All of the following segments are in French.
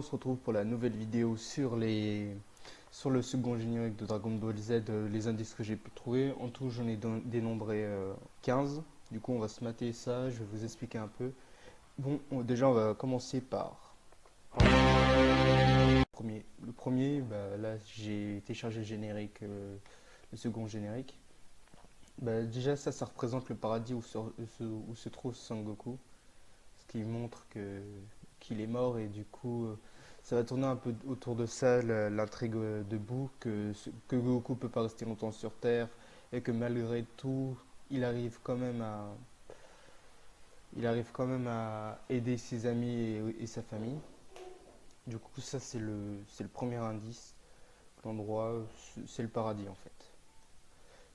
se retrouve pour la nouvelle vidéo sur le second générique de Dragon Ball Z, les indices que j'ai pu trouver. En tout, j'en ai dénombré 15. Du coup, on va se mater ça, je vais vous expliquer un peu. Bon, déjà, on va commencer par le premier, bah, là, j'ai téléchargé le générique, le second générique. Bah, déjà, ça représente le paradis où se trouve Son Goku, ce qui montre qu'il est mort, et du coup ça va tourner un peu autour de ça, l'intrigue de Boo, que Goku peut pas rester longtemps sur Terre, et que malgré tout il arrive quand même à aider ses amis et sa famille. Du coup, ça, c'est le premier indice. L'endroit, c'est le paradis en fait.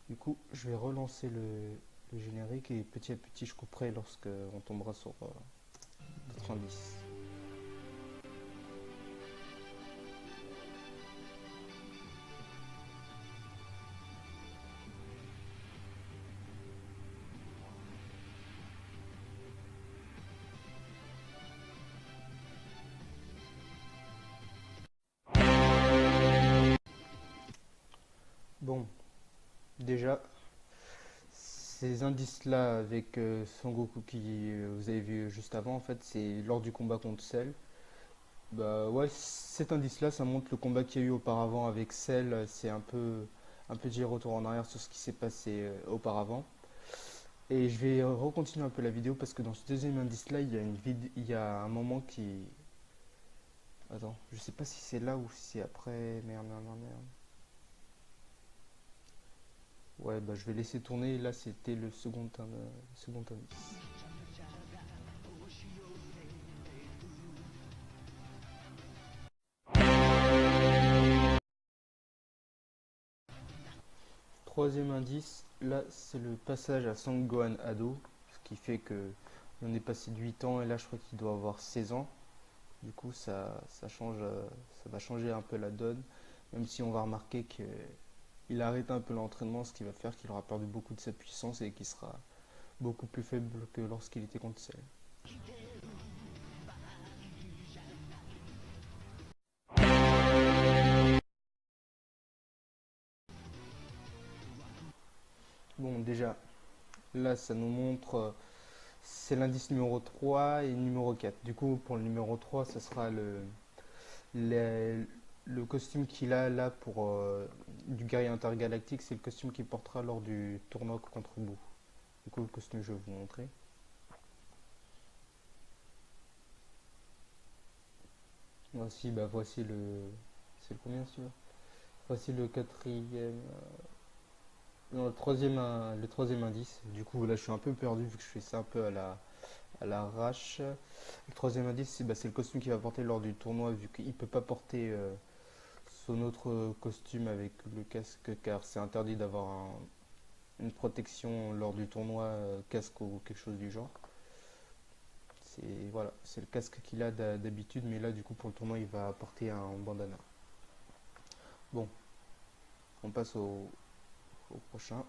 Du coup, je vais relancer le générique, et petit à petit je couperai lorsque on tombera sur d'autres indices. Bon, déjà, ces indices-là avec Son Goku qui vous avez vu juste avant, en fait, c'est lors du combat contre Cell. Bah ouais, cet indice-là, ça montre le combat qu'il y a eu auparavant avec Cell. C'est un peu dire retour en arrière sur ce qui s'est passé auparavant. Et je vais recontinuer un peu la vidéo parce que dans ce deuxième indice-là, il y a un moment qui... Attends, je sais pas si c'est là ou si c'est après. Merde, merde, merde, merde. Ouais, bah je vais laisser tourner. Là, c'était le second indice. Troisième indice, là, c'est le passage à Sangohan ado, ce qui fait que on est passé de 8 ans, et là, je crois qu'il doit avoir 16 ans. Du coup, ça change, ça va changer un peu la donne, même si on va remarquer qu'il arrête un peu l'entraînement, ce qui va faire qu'il aura perdu beaucoup de sa puissance et qu'il sera beaucoup plus faible que lorsqu'il était contre Cell. Bon, déjà, là, ça nous montre, c'est l'indice numéro 3 et numéro 4. Du coup, pour le numéro 3, ça sera le, le costume qu'il a là pour du guerrier intergalactique. C'est le costume qu'il portera lors du tournoi contre Boo. Du coup, le costume, je vais vous montrer. Voici, bah voici le... C'est le combien celui-là? Voici le quatrième... Non, le troisième indice. Du coup, là, je suis un peu perdu vu que je fais ça un peu à l'arrache. Le troisième indice, c'est le costume qu'il va porter lors du tournoi, vu qu'il ne peut pas porter son autre costume avec le casque, car c'est interdit d'avoir une protection lors du tournoi, casque ou quelque chose du genre. Voilà, c'est le casque qu'il a d'habitude, mais là, du coup, pour le tournoi, il va porter un bandana. Bon, on passe au prochain.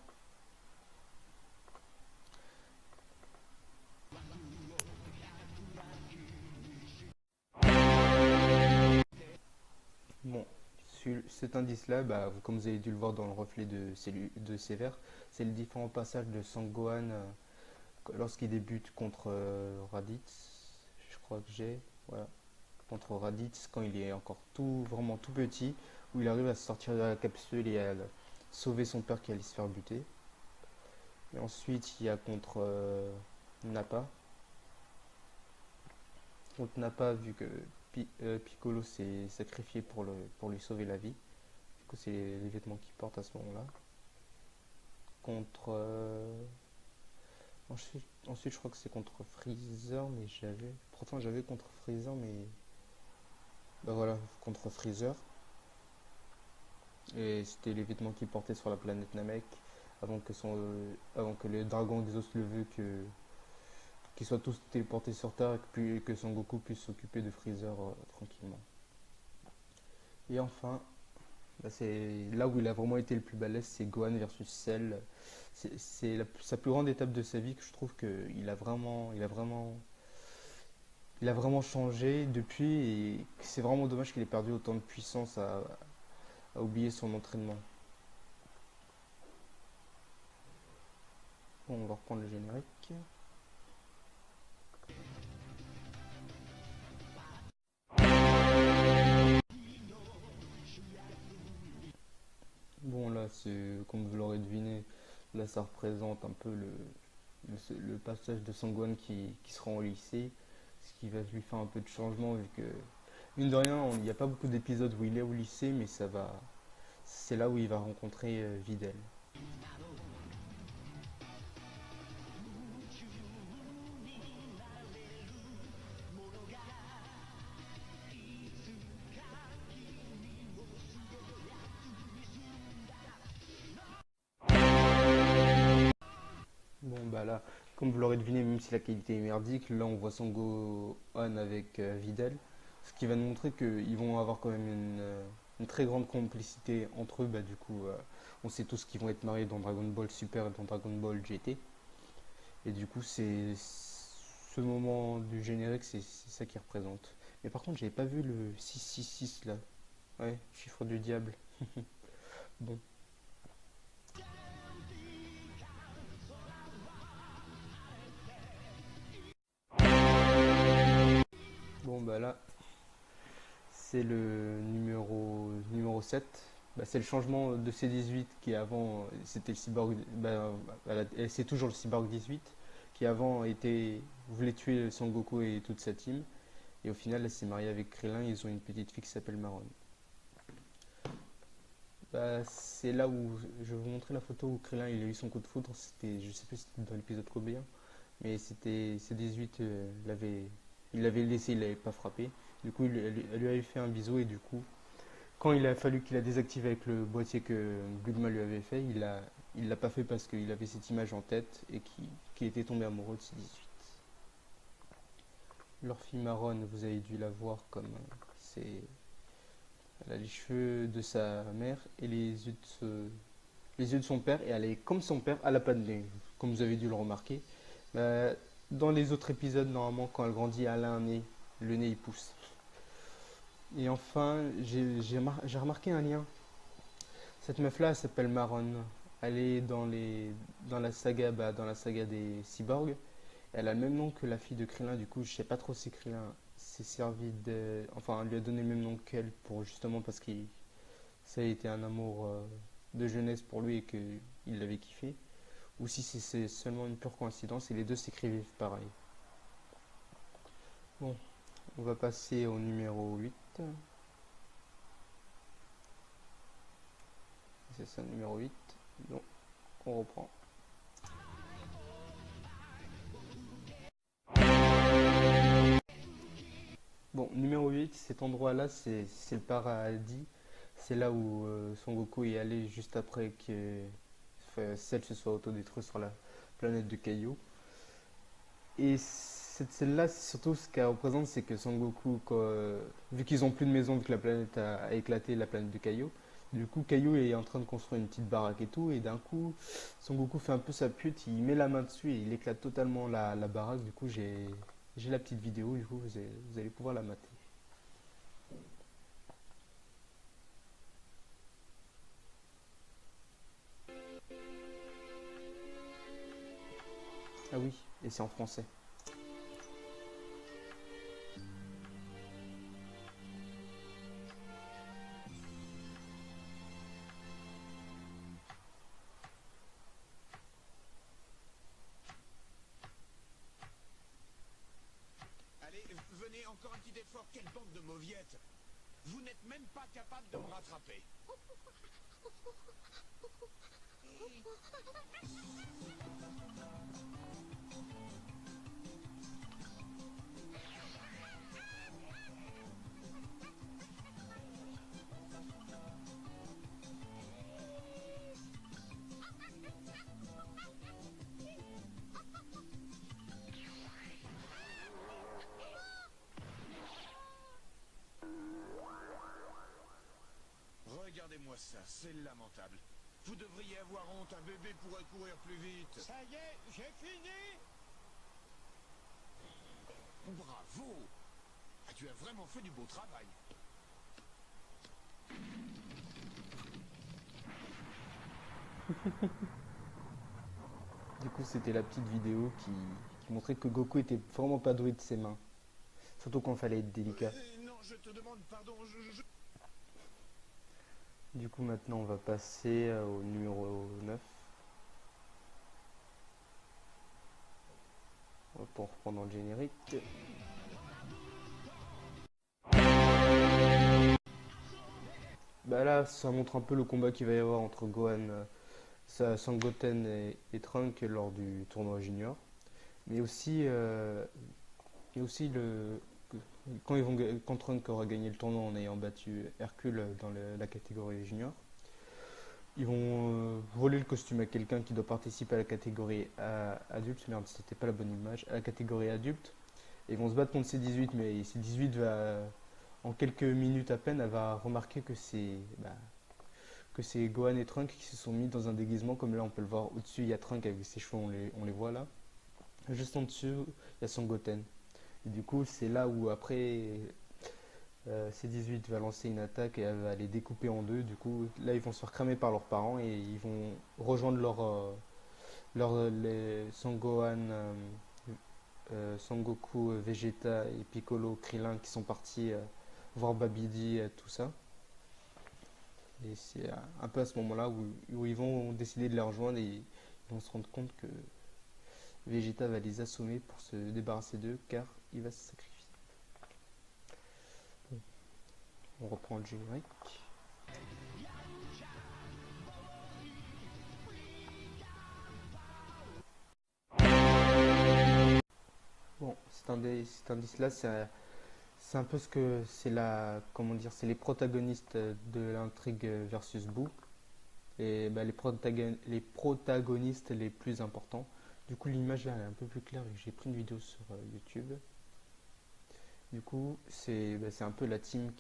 Bon, cet indice-là, bah, comme vous avez dû le voir dans le reflet de Sévère, c'est le différent passage de Sangohan lorsqu'il débute contre Raditz. Je crois que voilà, contre Raditz, quand il est encore vraiment tout petit, où il arrive à se sortir de la capsule et à sauver son père qui allait se faire buter. Et ensuite, il y a contre Nappa. Contre Nappa, vu que Piccolo s'est sacrifié pour lui sauver la vie. Du coup, c'est les vêtements qu'il porte à ce moment-là. Contre. Ensuite, je crois que c'est contre Freezer, mais j'avais. Pourtant, j'avais contre Freezer, mais. Bah voilà, contre Freezer. Et c'était les vêtements qu'il portait sur la planète Namek avant que les dragons exaucent le vœu qu'ils soient tous téléportés sur Terre, et que Son Goku puisse s'occuper de Freezer tranquillement. Et enfin, bah, c'est là où il a vraiment été le plus balèze, c'est Gohan versus Cell. C'est sa plus grande étape de sa vie, que je trouve qu'il a vraiment il a vraiment changé depuis et c'est vraiment dommage qu'il ait perdu autant de puissance à oublier son entraînement. Bon, on va reprendre le générique. Bon, là, c'est comme vous l'aurez deviné, là, ça représente un peu le passage de Sangwon qui se rend au lycée, ce qui va lui faire un peu de changement vu que, mine de rien, il n'y a pas beaucoup d'épisodes où il est au lycée, mais c'est là où il va rencontrer Videl. Bon, bah là, comme vous l'aurez deviné, même si la qualité est merdique, là on voit Sango On avec Videl, ce qui va nous montrer qu'ils vont avoir quand même une très grande complicité entre eux. Bah, du coup, on sait tous qu'ils vont être mariés dans Dragon Ball Super et dans Dragon Ball GT. Et du coup, c'est ce moment du générique, c'est ça qui représente. Mais par contre, j'avais pas vu le 666 là. Ouais, chiffre du diable. Bon, bon bah là, c'est le numéro 7. Bah, c'est le changement de C18 qui avant c'était le cyborg. Bah, c'est toujours le cyborg 18 qui avant voulait tuer Son Goku et toute sa team. Et au final, elle s'est mariée avec Krillin. Ils ont une petite fille qui s'appelle Maron. Bah, c'est là où je vais vous montrer la photo où Krillin il a eu son coup de foudre. Je sais plus si c'était dans l'épisode combien, mais c'était C18. Il l'avait laissé, il l'avait pas frappé. Du coup, elle lui avait fait un bisou et du coup, quand il a fallu qu'il a désactivé avec le boîtier que Bulma lui avait fait, il l'a pas fait parce qu'il avait cette image en tête et qu'il était tombé amoureux de C18. Leur fille marronne, vous avez dû la voir comme c'est, elle a les cheveux de sa mère et les yeux de son père et elle est comme son père, elle a pas de nez, comme vous avez dû le remarquer. Bah, dans les autres épisodes, normalement, quand elle grandit, elle a un nez, le nez il pousse. Et enfin, j'ai remarqué un lien. Cette meuf-là, elle s'appelle Maron. Elle est dans la saga des cyborgs. Elle a le même nom que la fille de Krillin. Du coup, je sais pas trop si Krillin s'est servi de, enfin, elle lui a donné le même nom qu'elle pour justement parce que ça a été un amour de jeunesse pour lui et qu'il l'avait kiffé. Ou si c'est seulement une pure coïncidence et les deux s'écrivent pareil. Bon, on va passer au numéro 8. C'est ça, numéro 8. Donc, on reprend. Bon, numéro 8, cet endroit-là, c'est le paradis. C'est là où Son Goku est allé juste après que Cell se soit autodétruit sur la planète de Kaio. Et cette scène-là, surtout ce qu'elle représente, c'est que Son Goku, vu qu'ils ont plus de maison, vu que la planète a éclaté, la planète de Kaio, du coup, Kaio est en train de construire une petite baraque et tout, et d'un coup, Son Goku fait un peu sa pute, il met la main dessus et il éclate totalement la baraque. Du coup, j'ai la petite vidéo, du coup, vous allez pouvoir la mater. Ah oui, et c'est en français. Allez, venez, encore un petit effort, quelle bande de mauviettes. Vous n'êtes même pas capable de me rattraper. Regardez-moi ça, c'est lamentable. Vous devriez avoir honte, un bébé pourrait courir plus vite. Ça y est, j'ai fini. Bravo. Ah, tu as vraiment fait du beau travail. Du coup, c'était la petite vidéo qui montrait que Goku était vraiment pas doué de ses mains. Surtout quand il fallait être délicat. Non, je te demande pardon, Du coup, maintenant, on va passer au numéro 9. Pour reprendre le générique. Bah là, ça montre un peu le combat qu'il va y avoir entre Gohan, Sangoten et Trunk lors du tournoi junior. Mais aussi, quand Trunk aura gagné le tournoi en ayant battu Hercule dans la catégorie junior, ils vont voler le costume à quelqu'un qui doit participer à la catégorie adulte. Merde, c'était pas la bonne image. À la catégorie adulte. Et ils vont se battre contre C18, mais C18 va, en quelques minutes à peine, elle va remarquer que c'est Gohan et Trunk qui se sont mis dans un déguisement, comme là on peut le voir au-dessus, il y a Trunk avec ses cheveux, on les voit là. Juste en dessous, il y a Son Goten. Et du coup, c'est là où après C18 va lancer une attaque et elle va les découper en deux. Du coup, là ils vont se faire cramer par leurs parents et ils vont rejoindre les Son Gohan, Son Goku, Vegeta et Piccolo, Krillin qui sont partis voir Babidi, tout ça. Et c'est un peu à ce moment-là où ils vont décider de les rejoindre et ils vont se rendre compte que Vegeta va les assommer pour se débarrasser d'eux car il va se sacrifier. Bon, on reprend le générique. Bon, cet indice-là, c'est un peu ce que c'est comment dire, c'est les protagonistes de l'intrigue versus Boo et bah, les protagonistes les plus importants. Du coup, l'image là elle est un peu plus claire et j'ai pris une vidéo sur YouTube. Du coup, c'est un peu la team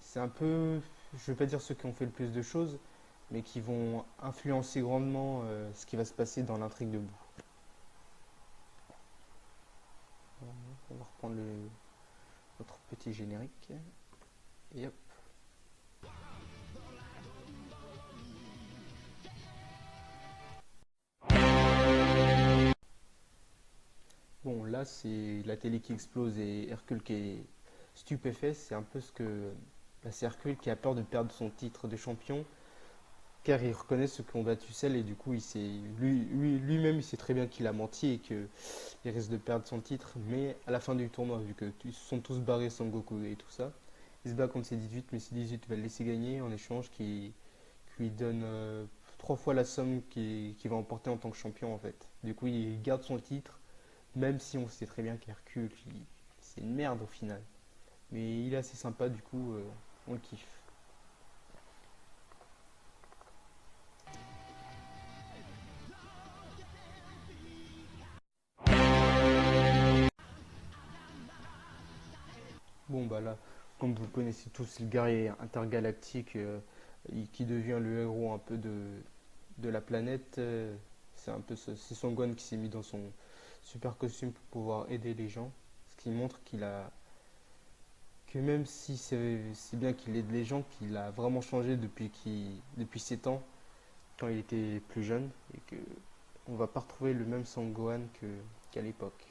c'est un peu, je vais pas dire ceux qui ont fait le plus de choses, mais qui vont influencer grandement ce qui va se passer dans l'intrigue de Boo. Voilà, on va reprendre notre petit générique. Et hop. Bon, là, c'est la télé qui explose et Hercule qui est stupéfait. C'est un peu ce que. Bah, c'est Hercule qui a peur de perdre son titre de champion, car il reconnaît ceux qui ont battu Cell et du coup, lui-même, il sait très bien qu'il a menti et qu'il risque de perdre son titre. Mais à la fin du tournoi, vu qu'ils se sont tous barrés, Son Goku et tout ça, il se bat contre C18, mais C18 va le laisser gagner en échange qui lui donne 3 fois la somme qu'il va emporter en tant que champion en fait. Du coup, il garde son titre même si on sait très bien qu'Hercule, c'est une merde au final. Mais il est assez sympa, du coup, on le kiffe. Bon, bah là, comme vous le connaissez tous, le guerrier intergalactique qui devient le héros un peu de la planète. C'est un peu c'est Son Gohan qui s'est mis dans son super costume pour pouvoir aider les gens. Ce qui montre que même si c'est bien qu'il aide les gens, qu'il a vraiment changé depuis 7 ans, quand il était plus jeune, et que on va pas retrouver le même Son Gohan qu'à l'époque.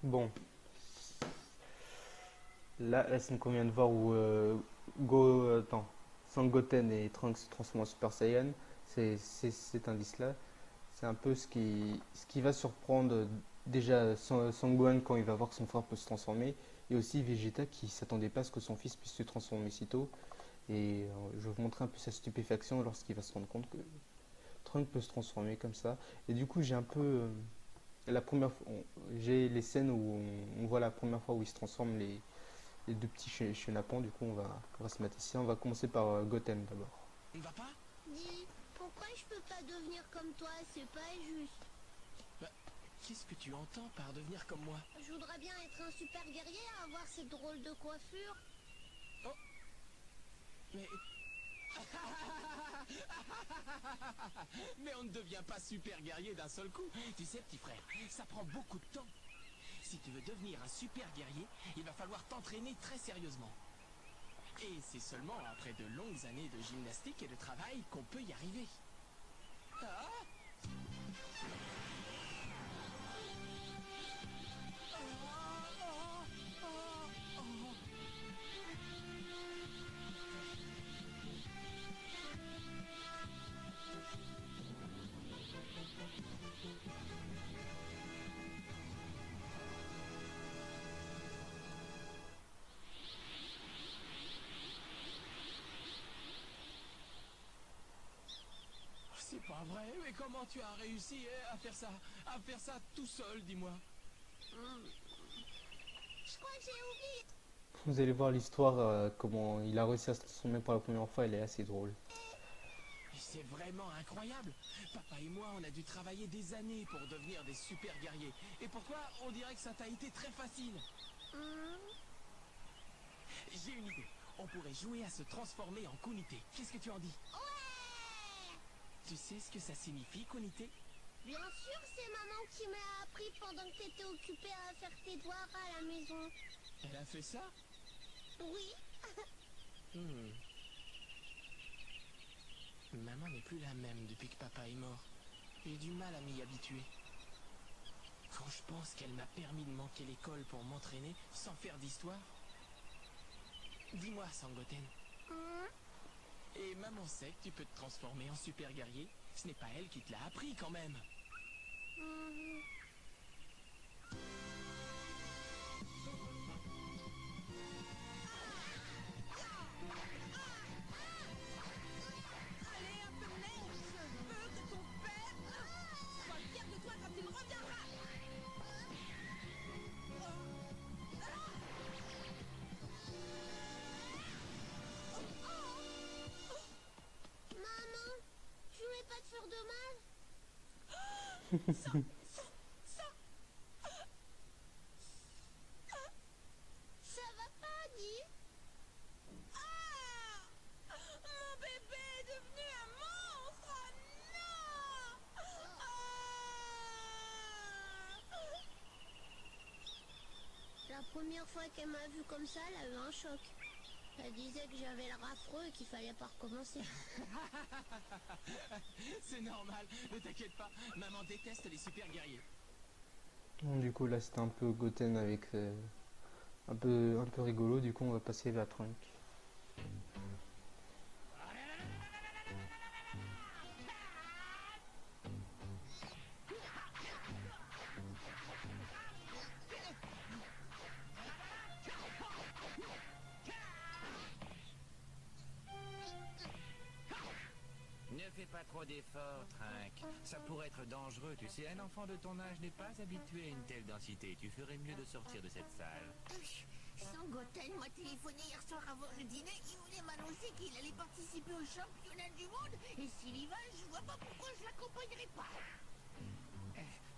Bon, là, la scène qu'on vient de voir où Sangoten et Trunks se transforment en Super Saiyan, c'est cet indice-là. C'est un peu ce qui va surprendre déjà Sangohan quand il va voir que son frère peut se transformer, et aussi Vegeta qui s'attendait pas à ce que son fils puisse se transformer si tôt. Et je vais vous montrer un peu sa stupéfaction lorsqu'il va se rendre compte que Trunks peut se transformer comme ça. Et du coup, j'ai un peu la première fois, j'ai les scènes où on voit la première fois où il se transforme les deux petits chenapans. Du coup, on va se mettre ici. On va commencer par Goten d'abord. On ne va pas. Dis, pourquoi je peux pas devenir comme toi? C'est pas juste. qu'est-ce que tu entends par devenir comme moi? Je voudrais bien être un super guerrier, avoir cette drôle de coiffure. Oh. Mais... Mais on ne devient pas super guerrier d'un seul coup. Tu sais, petit frère, ça prend beaucoup de temps. Si tu veux devenir un super guerrier, il va falloir t'entraîner très sérieusement. Et c'est seulement après de longues années de gymnastique et de travail qu'on peut y arriver. Ah! C'est pas vrai, mais comment tu as réussi à faire ça tout seul, dis-moi? Je crois que j'ai oublié. Vous allez voir l'histoire, comment il a réussi à se transformer pour la première fois, elle est assez drôle. C'est vraiment incroyable. Papa et moi, on a dû travailler des années pour devenir des super guerriers. Et pour toi, on dirait que ça t'a été très facile. J'ai une idée. On pourrait jouer à se transformer en Kunité. Qu'est-ce que tu en dis? Ouais! Tu sais ce que ça signifie, Kunité? Bien sûr, c'est maman qui m'a appris pendant que t'étais occupée à faire tes devoirs à la maison. Elle a fait ça? Oui. Maman n'est plus la même depuis que papa est mort. J'ai du mal à m'y habituer. Quand je pense qu'elle m'a permis de manquer l'école pour m'entraîner sans faire d'histoire. Dis-moi, Sangoten. Et maman sait que tu peux te transformer en super guerrier. Ce n'est pas elle qui te l'a appris quand même. Allez, un peu de neige. Je veux que ton père soit fier de toi quand il reviendra. Maman, je voulais pas te faire de mal. Ça va pas, dis? Mon bébé est devenu un monstre. Non. La première fois qu'elle m'a vu comme ça, elle a eu un choc. Elle disait que j'avais l'air affreux et qu'il fallait pas recommencer. C'est normal, ne t'inquiète pas. Maman déteste les super guerriers. Bon, du coup là c'était un peu Goten avec un peu rigolo, du coup on va passer vers Trunk. Ne fais pas trop d'efforts, Trunk. Ça pourrait être dangereux, tu sais. Un enfant de ton âge n'est pas habitué à une telle densité. Tu ferais mieux de sortir de cette salle. Sangoten m'a téléphoné hier soir avant le dîner. Il voulait m'annoncer qu'il allait participer au championnat du monde. Et s'il y va, je vois pas pourquoi je l'accompagnerai pas.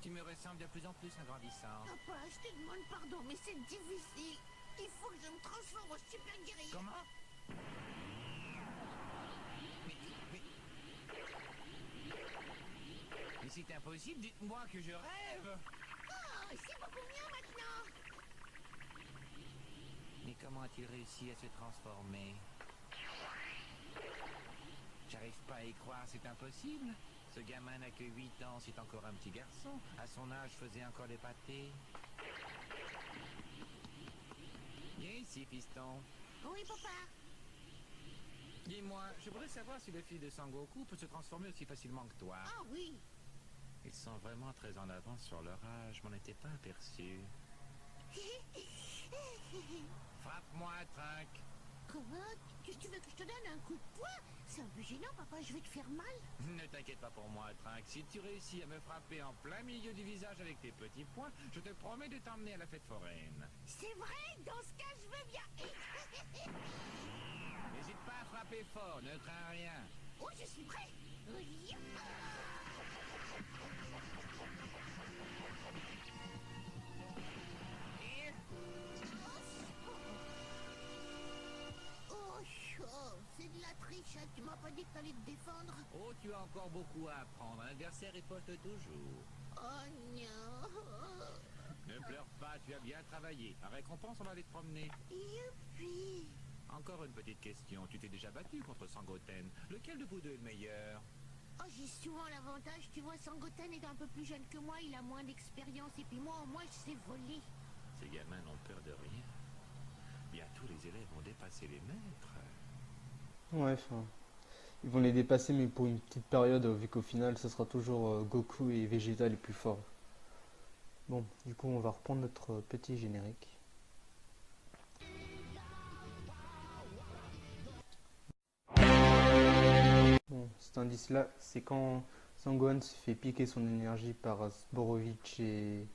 Tu me ressembles de plus en plus en grandissant. Papa, je te demande pardon, mais c'est difficile. Il faut que je me transforme en super guerrier. Comment? Mais c'est impossible, dites-moi que je rêve. Oh, c'est beaucoup mieux maintenant. Mais comment a-t-il réussi à se transformer? J'arrive pas à y croire, c'est impossible. Ce gamin n'a que 8 ans, c'est encore un petit garçon. À son âge, faisait encore des pâtés. Viens ici, fiston. Oui, papa. Dis-moi, je voudrais savoir si le fils de Sangoku peut se transformer aussi facilement que toi. Ah oui. Ils sont vraiment très en avance sur leur âge, je m'en étais pas aperçu. Frappe-moi, Trunk. Comment? Tu veux que je te donne un coup de poing? C'est un peu gênant, papa, je vais te faire mal. Ne t'inquiète pas pour moi, Trunk. Si tu réussis à me frapper en plein milieu du visage avec tes petits poings, je te promets de t'emmener à la fête foraine. C'est vrai? Dans ce cas, je veux bien. N'hésite pas à frapper fort, ne crains rien. Oh, je suis prêt. Oui. m'as pas dit que t'allais te défendre? Oh, tu as encore beaucoup à apprendre. Un adversaire riposte toujours. Oh non. Ne pleure pas, tu as bien travaillé. En récompense, on va aller te promener. Youpi. Encore une petite question. Tu t'es déjà battu contre Sangoten. Lequel de vous deux est le meilleur? Oh, j'ai souvent l'avantage, tu vois, Sangoten est un peu plus jeune que moi, il a moins d'expérience, et puis moi, au moins, je sais voler. Ces gamins n'ont peur de rien. Bientôt, les élèves vont dépasser les maîtres. Ouais, enfin, ils vont les dépasser, mais pour une petite période, vu qu'au final, ce sera toujours Goku et Vegeta les plus forts. Bon, du coup, on va reprendre notre petit générique. Bon, cet indice-là, c'est quand Sangohan se fait piquer son énergie par Zborovitch et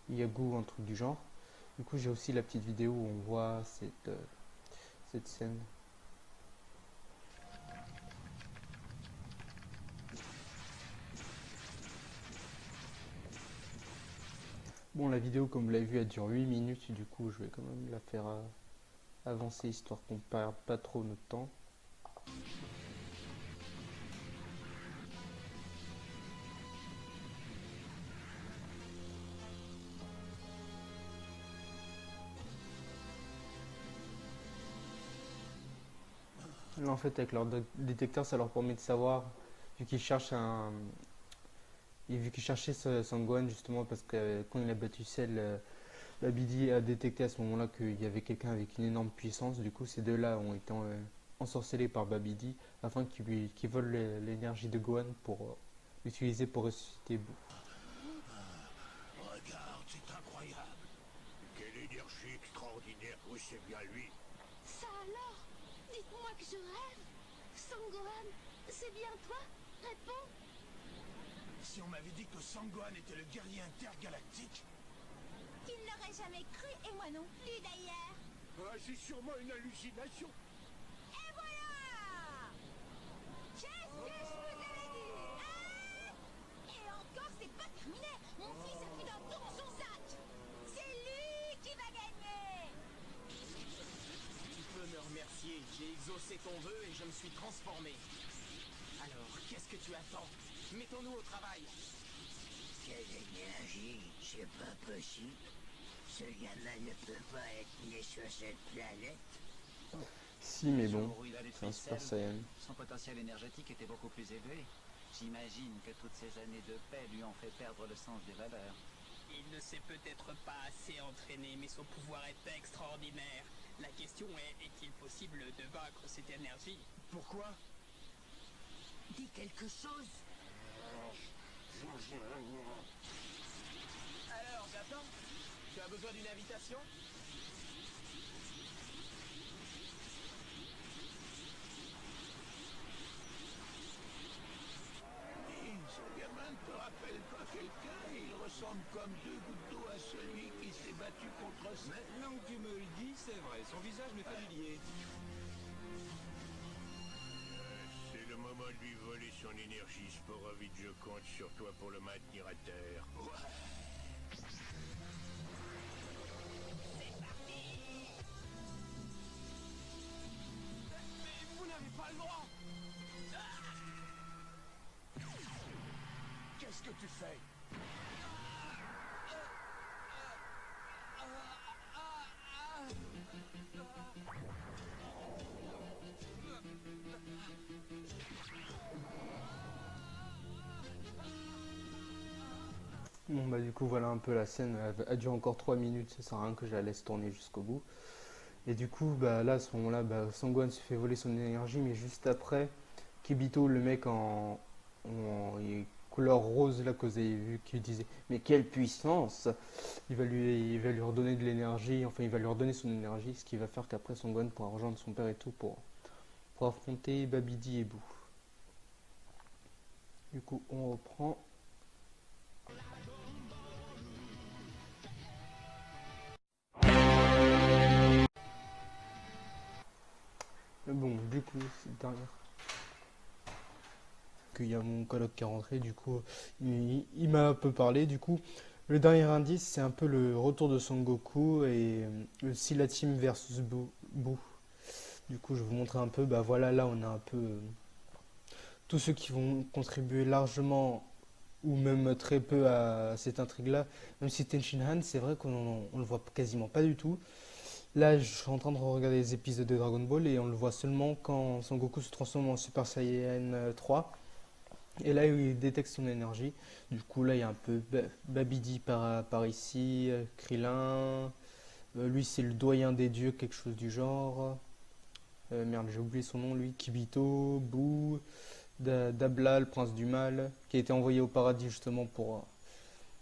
Yagu, un truc du genre. Du coup, j'ai aussi la petite vidéo où on voit cette scène. Bon, la vidéo, comme vous l'avez vu, elle dure 8 minutes. Du coup, je vais quand même la faire avancer, histoire qu'on ne perde pas trop notre temps. Là, en fait, avec leur détecteur, ça leur permet de savoir, vu qu'ils cherchent et vu qu'ils cherchaient Sangohan, justement, parce que quand il a battu Cell, Babidi a détecté à ce moment-là qu'il y avait quelqu'un avec une énorme puissance. Du coup, ces deux-là ont été ensorcelés par Babidi afin qu'il vole l'énergie de Gohan pour l'utiliser pour ressusciter Boo. Regarde, c'est incroyable. Quelle énergie extraordinaire. Oui, c'est bien lui. Ça alors? Dites-moi que je rêve. Sangohan, c'est bien toi? Réponds. Si on m'avait dit que Sangohan était le guerrier intergalactique... Il n'aurait jamais cru, et moi non plus d'ailleurs. Ah, c'est sûrement une hallucination. Et voilà! Qu'est-ce que je vous avais dit, hein? Et encore, c'est pas terminé. Mon fils a pris d'un tour son sac. C'est lui qui va gagner. Tu peux me remercier, j'ai exaucé ton vœu et je me suis transformé. Alors, qu'est-ce que tu attends? Mettons-nous au travail. Quelle énergie, c'est pas possible. Ce gamin ne peut pas être né sur cette planète. Si, mais Le jour bon, où il a c'est un détruit Super Cell, Saiyan. son potentiel énergétique était beaucoup plus élevé. J'imagine que toutes ces années de paix lui ont fait perdre le sens des valeurs. Il ne s'est peut-être pas assez entraîné, mais son pouvoir est extraordinaire. La question est-il possible de vaincre cette énergie? Pourquoi? Dis quelque chose. Alors, j'attends. Tu as besoin d'une invitation? Dis, ce gamin ne te rappelle pas quelqu'un? Il ressemble comme deux gouttes d'eau à celui qui s'est battu contre Cell. Maintenant que tu me le dis, c'est vrai, son visage m'est familier. C'est le moment de lui voler son énergie, Sporovitch. Je compte sur toi pour le maintenir à terre. Mais vous n'avez pas le droit! Qu'est-ce que tu fais? Bon, bah, du coup, voilà un peu la scène. Elle dure encore 3 minutes. Ça sert à rien que je la laisse tourner jusqu'au bout. Et du coup, bah, là, à ce moment-là, bah, Sangohan se fait voler son énergie, mais juste après, Kibito, le mec couleur rose, là, que vous avez vu, qui disait mais quelle puissance! Il va lui redonner de l'énergie, enfin, il va lui redonner son énergie, ce qui va faire qu'après, Sangohan pourra rejoindre son père et tout pour affronter Babidi et Boo. Du coup, on reprend. Bon, du coup, c'est derrière qu'il y a mon coloc qui est rentré, du coup, il m'a un peu parlé, du coup. Le dernier indice, c'est un peu le retour de Son Goku et aussi la team versus Boo. Du coup, je vais vous montrer un peu, bah voilà, là, on a un peu tous ceux qui vont contribuer largement ou même très peu à cette intrigue-là. Même si Tenshinhan, c'est vrai qu'on le voit quasiment pas du tout. Là, je suis en train de regarder les épisodes de Dragon Ball et on le voit seulement quand Son Goku se transforme en Super Saiyan 3. Et là, il détecte son énergie. Du coup, là, il y a un peu Babidi par ici, Krillin. Lui, c'est le doyen des dieux, quelque chose du genre. Merde, j'ai oublié son nom, lui. Kibito, Boo, Dabla, le prince du mal, qui a été envoyé au paradis justement pour...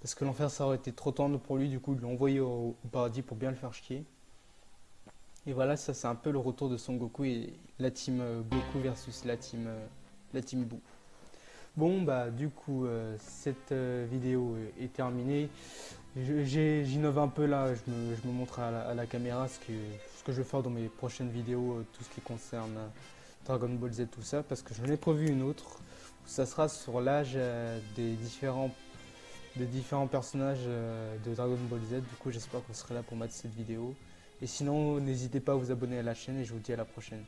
parce que l'enfer, ça aurait été trop tendre pour lui, du coup, ils l'ont envoyé au paradis pour bien le faire chier. Et voilà, ça, c'est un peu le retour de Son Goku et la team Goku versus la team Boo. Bon, bah, du coup, cette vidéo est terminée. J'innove un peu là, je me montre à la caméra ce que je vais faire dans mes prochaines vidéos, tout ce qui concerne Dragon Ball Z, tout ça, parce que j'en ai prévu une autre. Ça sera sur l'âge des différents personnages de Dragon Ball Z. Du coup, j'espère que vous serez là pour mettre cette vidéo. Et sinon, n'hésitez pas à vous abonner à la chaîne et je vous dis à la prochaine.